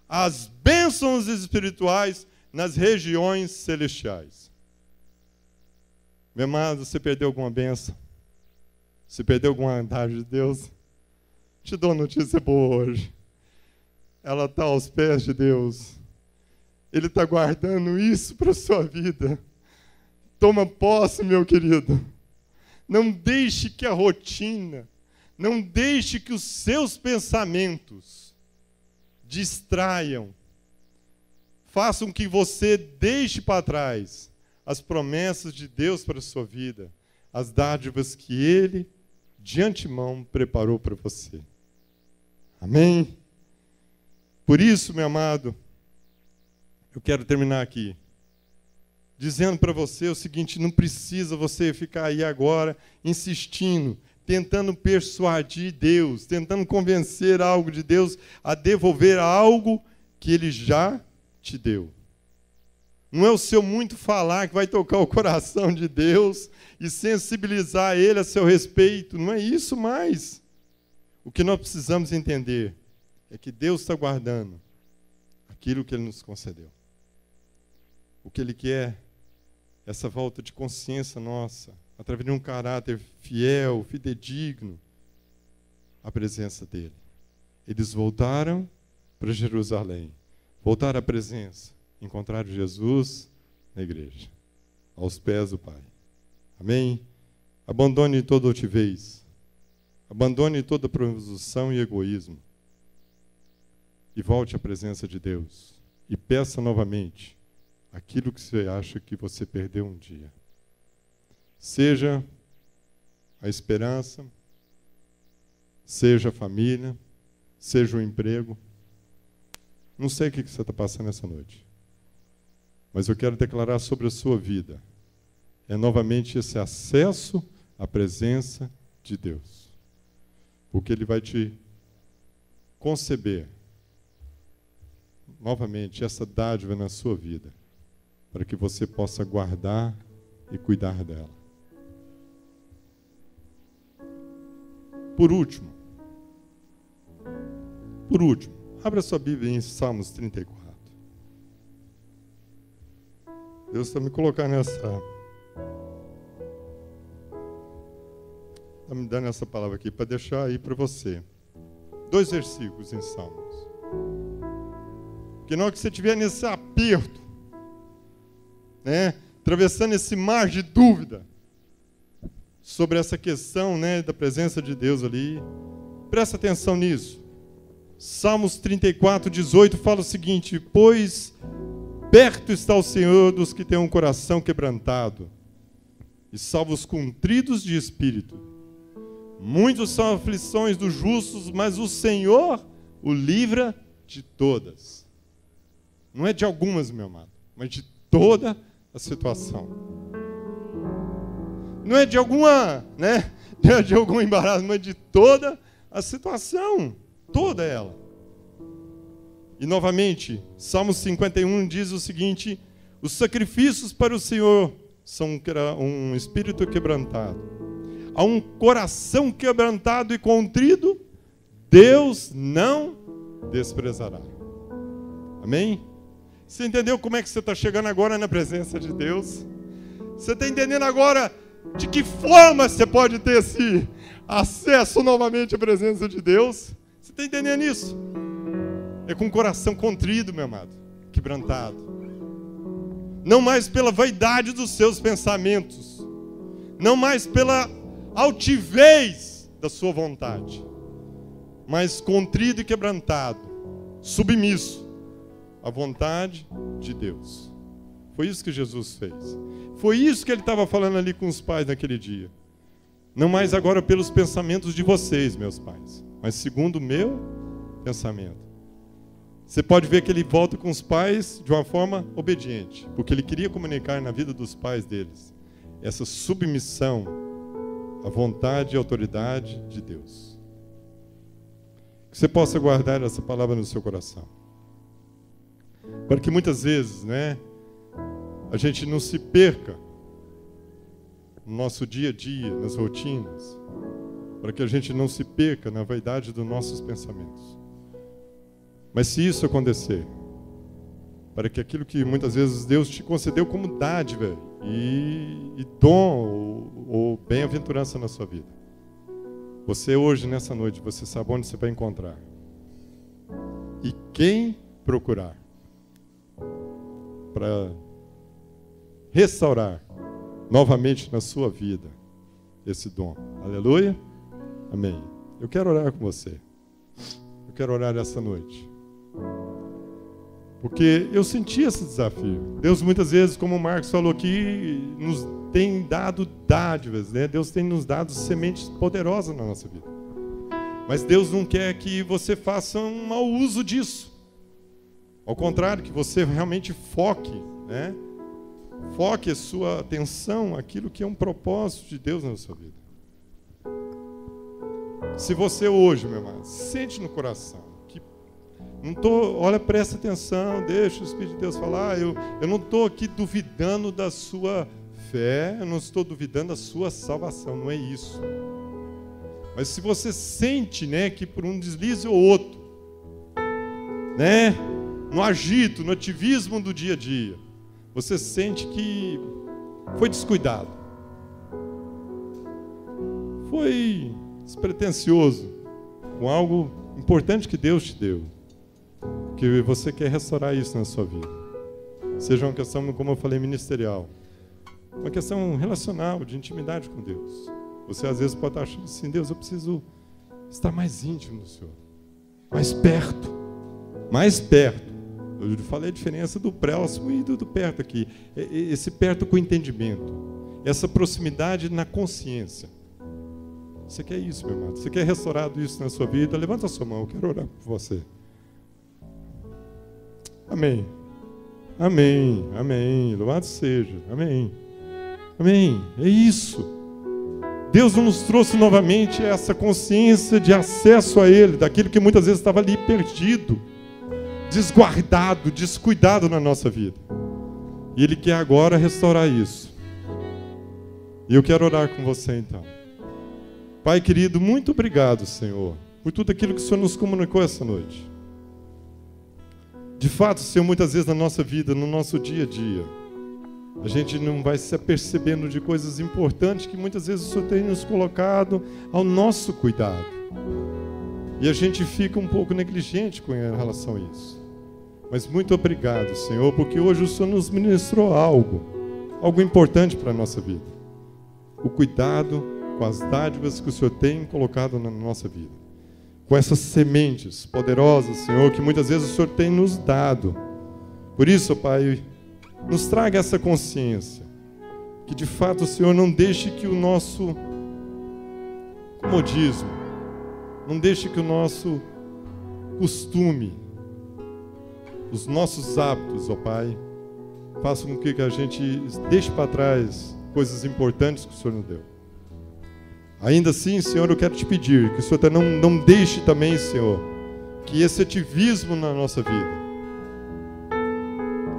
as bênçãos espirituais nas regiões celestiais. Meu amado, você perdeu alguma bênção? Você perdeu alguma dádiva de Deus? Te dou uma notícia boa hoje. Ela está aos pés de Deus. Ele está guardando isso para a sua vida. Toma posse, meu querido. Não deixe que a rotina, não deixe que os seus pensamentos distraiam, façam que você deixe para trás as promessas de Deus para a sua vida, as dádivas que Ele, de antemão, preparou para você. Amém? Por isso, meu amado, eu quero terminar aqui, dizendo para você o seguinte: não precisa você ficar aí agora insistindo, tentando persuadir Deus, tentando convencer algo de Deus a devolver algo que Ele já te deu. Não é o seu muito falar que vai tocar o coração de Deus e sensibilizar Ele a seu respeito. Não é isso mais. O que nós precisamos entender é que Deus está guardando aquilo que Ele nos concedeu. O que Ele quer, essa volta de consciência nossa, através de um caráter fiel, fidedigno, à presença dEle. Eles voltaram para Jerusalém, voltaram à presença, encontraram Jesus na igreja, aos pés do Pai. Amém? Abandone toda altivez, abandone toda presunção e egoísmo, e volte à presença de Deus, e peça novamente aquilo que você acha que você perdeu um dia. Seja a esperança, seja a família, seja o emprego. Não sei o que você está passando essa noite, mas eu quero declarar sobre a sua vida. É novamente esse acesso à presença de Deus. Porque Ele vai te conceber novamente essa dádiva na sua vida, para que você possa guardar e cuidar dela. Por último, abra sua Bíblia em Salmos 34. Deus está me colocando está me dando essa palavra aqui para deixar aí para você. 2 versículos em Salmos. Que na hora que você estiver nesse aperto, né, atravessando esse mar de dúvida sobre essa questão, né, da presença de Deus ali, presta atenção nisso. Salmos 34, 18 fala o seguinte: pois perto está o Senhor dos que têm um coração quebrantado, e salva os contritos de espírito. Muitos são aflições dos justos, mas o Senhor o livra de todas. Não é de algumas, meu amado, mas de toda a situação. Não é de alguma, né? Não é de algum embaraço, mas de toda a situação. Toda ela. E novamente, Salmo 51 diz o seguinte: os sacrifícios para o Senhor são um espírito quebrantado. A um coração quebrantado e contrido, Deus não desprezará. Amém? Você entendeu como é que você está chegando agora na presença de Deus? Você está entendendo agora de que forma você pode ter esse acesso novamente à presença de Deus? Você está entendendo isso? É com o coração contrido, meu amado, quebrantado. Não mais pela vaidade dos seus pensamentos, não mais pela altivez da sua vontade, mas contrido e quebrantado, submisso à vontade de Deus. Foi isso que Jesus fez. Foi isso que ele estava falando ali com os pais naquele dia. Não mais agora pelos pensamentos de vocês, meus pais, mas segundo o meu pensamento. Você pode ver que ele volta com os pais de uma forma obediente, porque ele queria comunicar na vida dos pais deles essa submissão à vontade e autoridade de Deus. Que você possa guardar essa palavra no seu coração, para que muitas vezes, né, a gente não se perca no nosso dia a dia, nas rotinas, para que a gente não se perca na vaidade dos nossos pensamentos. Mas se isso acontecer, para que aquilo que muitas vezes Deus te concedeu como dádiva e dom ou bem-aventurança na sua vida, você hoje, nessa noite, você sabe onde você vai encontrar. E quem procurar para restaurar novamente na sua vida esse dom. Aleluia? Amém. Eu quero orar com você. Eu quero orar essa noite. Porque eu senti esse desafio. Deus muitas vezes, como o Marcos falou aqui, nos tem dado dádivas, né? Deus tem nos dado sementes poderosas na nossa vida. Mas Deus não quer que você faça um mau uso disso. Ao contrário, que você realmente foque, né? Foque a sua atenção naquilo que é um propósito de Deus na sua vida. Se você hoje, meu irmão, sente no coração, olha, presta atenção, deixa o Espírito de Deus falar. Eu não estou aqui duvidando da sua fé, eu não estou duvidando da sua salvação, não é isso. Mas se você sente, né, que por um deslize ou outro, né, no agito, no ativismo do dia a dia, você sente que foi descuidado, foi despretensioso com algo importante que Deus te deu, que você quer restaurar isso na sua vida. Seja uma questão, como eu falei, ministerial, uma questão relacional, de intimidade com Deus. Você às vezes pode estar achando assim: Deus, eu preciso estar mais íntimo do Senhor, mais perto, mais perto. Eu falei a diferença do próximo e do perto aqui. Esse perto com entendimento, essa proximidade na consciência. Você quer isso, meu irmão? Você quer restaurado isso na sua vida? Levanta a sua mão, eu quero orar por você. Amém. Amém. Amém. Louvado seja. Amém. Amém. É isso. Deus nos trouxe novamente essa consciência de acesso a Ele, daquilo que muitas vezes estava ali perdido, desguardado, descuidado na nossa vida. E Ele quer agora restaurar isso. E eu quero orar com você então. Pai querido, muito obrigado, Senhor, por tudo aquilo que o Senhor nos comunicou essa noite. De fato, Senhor, muitas vezes na nossa vida, no nosso dia a dia, a gente não vai se apercebendo de coisas importantes que muitas vezes o Senhor tem nos colocado ao nosso cuidado. E a gente fica um pouco negligente com relação a isso. Mas muito obrigado, Senhor, porque hoje o Senhor nos ministrou algo importante para a nossa vida. O cuidado com as dádivas que o Senhor tem colocado na nossa vida. Com essas sementes poderosas, Senhor, que muitas vezes o Senhor tem nos dado. Por isso, Pai, nos traga essa consciência, que de fato o Senhor não deixe que o nosso comodismo, não deixe que o nosso costume, os nossos hábitos, ó Pai, façam com que a gente deixe para trás coisas importantes que o Senhor nos deu. Ainda assim, Senhor, eu quero te pedir que o Senhor não deixe também, Senhor, que esse ativismo na nossa vida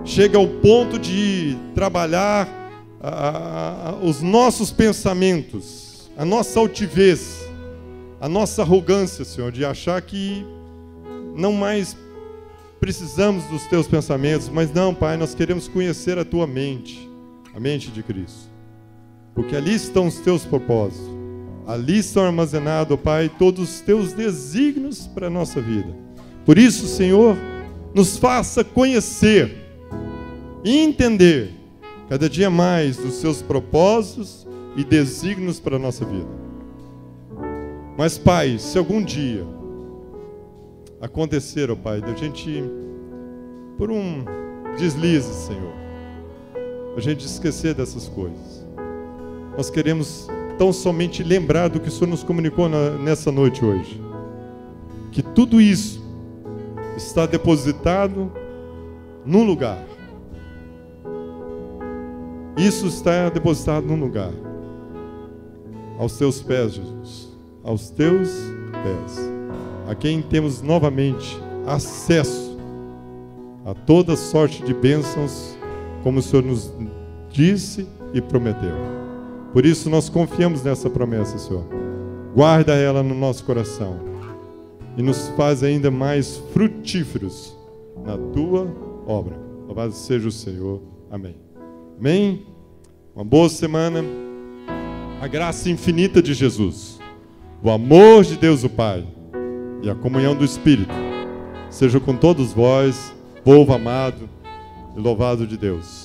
chegue ao ponto de trabalhar os nossos pensamentos, a nossa altivez, a nossa arrogância, Senhor, de achar que não mais precisamos dos teus pensamentos, mas não, Pai, nós queremos conhecer a tua mente, a mente de Cristo, porque ali estão os teus propósitos. Ali estão armazenados, Pai, todos os teus desígnios para a nossa vida. Por isso, Senhor, nos faça conhecer e entender cada dia mais dos seus propósitos e desígnios para a nossa vida. Mas, Pai, se algum dia acontecer, ó Pai, de a gente, por um deslize, Senhor, a gente esquecer dessas coisas, nós queremos tão somente lembrar do que o Senhor nos comunicou nessa noite hoje. Que tudo isso está depositado num lugar. Isso está depositado num lugar. Aos teus pés, Jesus. Aos teus pés. A quem temos novamente acesso a toda sorte de bênçãos, como o Senhor nos disse e prometeu. Por isso nós confiamos nessa promessa, Senhor. Guarda ela no nosso coração e nos faz ainda mais frutíferos na tua obra. Louvado seja o Senhor. Amém. Amém. Uma boa semana. A graça infinita de Jesus, o amor de Deus o Pai e a comunhão do Espírito seja com todos vós, povo amado e louvado de Deus.